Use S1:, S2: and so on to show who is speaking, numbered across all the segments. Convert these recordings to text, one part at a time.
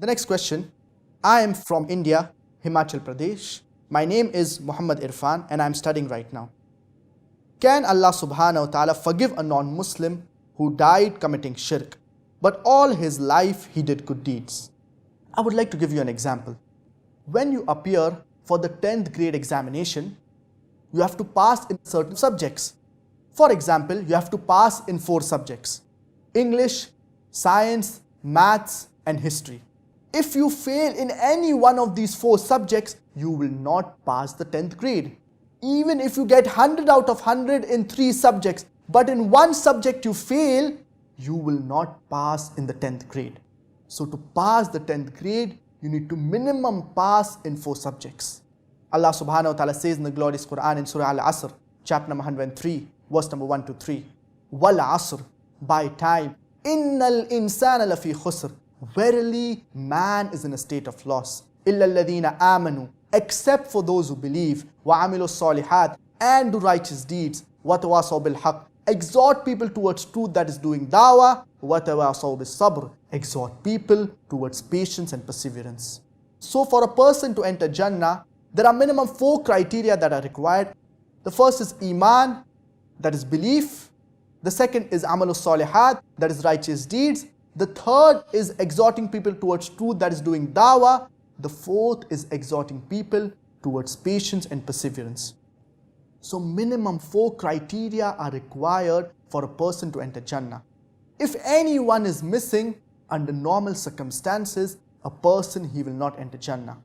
S1: The next question. I am from India, Himachal Pradesh. My name is Muhammad Irfan and I am studying right now. Can Allah subhanahu wa ta'ala forgive a non-Muslim who died committing shirk, but all his life he did good deeds? I would like to give you an example. When you appear for the 10th grade examination, you have to pass in certain subjects. For example, you have to pass in 4 subjects: English, Science, Maths and History. If you fail in any one of these 4 subjects, you will not pass the 10th grade. Even if you get 100 out of 100 in 3 subjects, but in one subject you fail, you will not pass in the 10th grade. So to pass the 10th grade, you need to minimum pass in 4 subjects. Allah subhanahu wa ta'ala says in the glorious Qur'an in Surah Al-Asr, chapter number 103, verse number 1 to 3. Wal asr, by time, innal insana lafi khusr. Verily, man is in a state of loss. Illa alladhina amanu, except for those who believe. Wa amilu salihat, and do righteous deeds. Wa tawasaw bil haqq, exhort people towards truth, that is doing dawah. Wa tawasaw bis sabr, exhort people towards patience and perseverance. So for a person to enter Jannah, there are minimum 4 criteria that are required. The first is Iman, that is belief. The second is Amalu Salihat, that is righteous deeds. The third is exhorting people towards truth, that is doing dawah. The fourth is exhorting people towards patience and perseverance. So minimum 4 criteria are required for a person to enter Jannah. If anyone is missing, under normal circumstances, a person, he will not enter Jannah.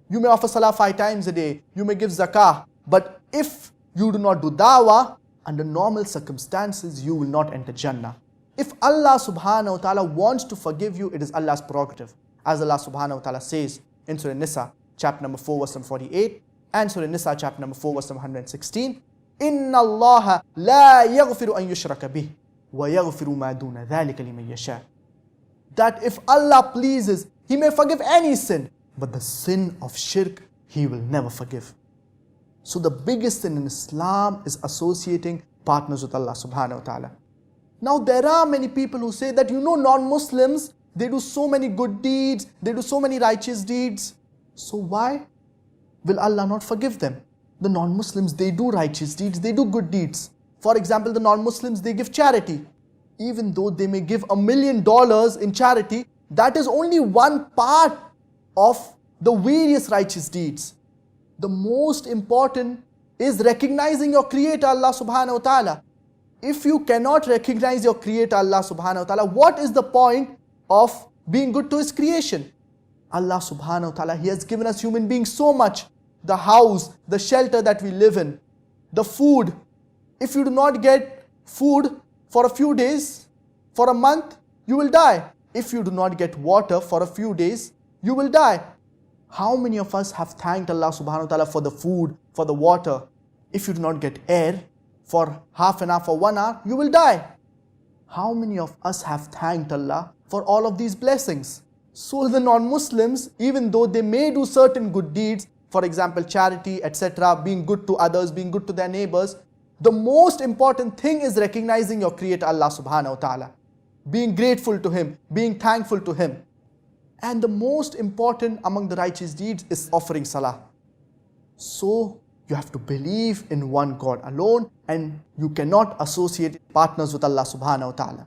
S1: You may offer salah 5 times a day, you may give zakah, but if you do not do dawah, under normal circumstances, you will not enter Jannah. If Allah subhanahu wa ta'ala wants to forgive you, it is Allah's prerogative. As Allah subhanahu wa ta'ala says in Surah Nisa, chapter number 4, verse number 48, and Surah Nisa, chapter number 4, verse number 116, Inna Allah la yaghfiru an yushraka bih, wa yaghfiru ma duna dhalika liman yasha. That if Allah pleases, He may forgive any sin, but the sin of shirk, He will never forgive. So the biggest sin in Islam is associating partners with Allah subhanahu wa ta'ala. Now there are many people who say that, non-Muslims, they do so many good deeds, they do so many righteous deeds. So why will Allah not forgive them? The non-Muslims, they do righteous deeds, they do good deeds. For example, the non-Muslims, they give charity. Even though they may give $1 million in charity, that is only one part of the various righteous deeds. The most important is recognizing your Creator Allah subhanahu wa ta'ala. If you cannot recognize your Creator Allah subhanahu wa ta'ala, what is the point of being good to His creation? Allah subhanahu wa ta'ala, He has given us human beings so much. The house, the shelter that we live in, the food. If you do not get food for a few days, for a month, you will die. If you do not get water for a few days, you will die. How many of us have thanked Allah subhanahu wa ta'ala for the food, for the water? If you do not get air for half an hour, for 1 hour, you will die. How many of us have thanked Allah for all of these blessings? So the non-Muslims, even though they may do certain good deeds, for example, charity, etc., being good to others, being good to their neighbors, the most important thing is recognizing your Creator Allah subhanahu wa ta'ala, being grateful to Him, being thankful to Him. And the most important among the righteous deeds is offering salah. So you have to believe in one God alone, and you cannot associate partners with Allah subhanahu wa ta'ala.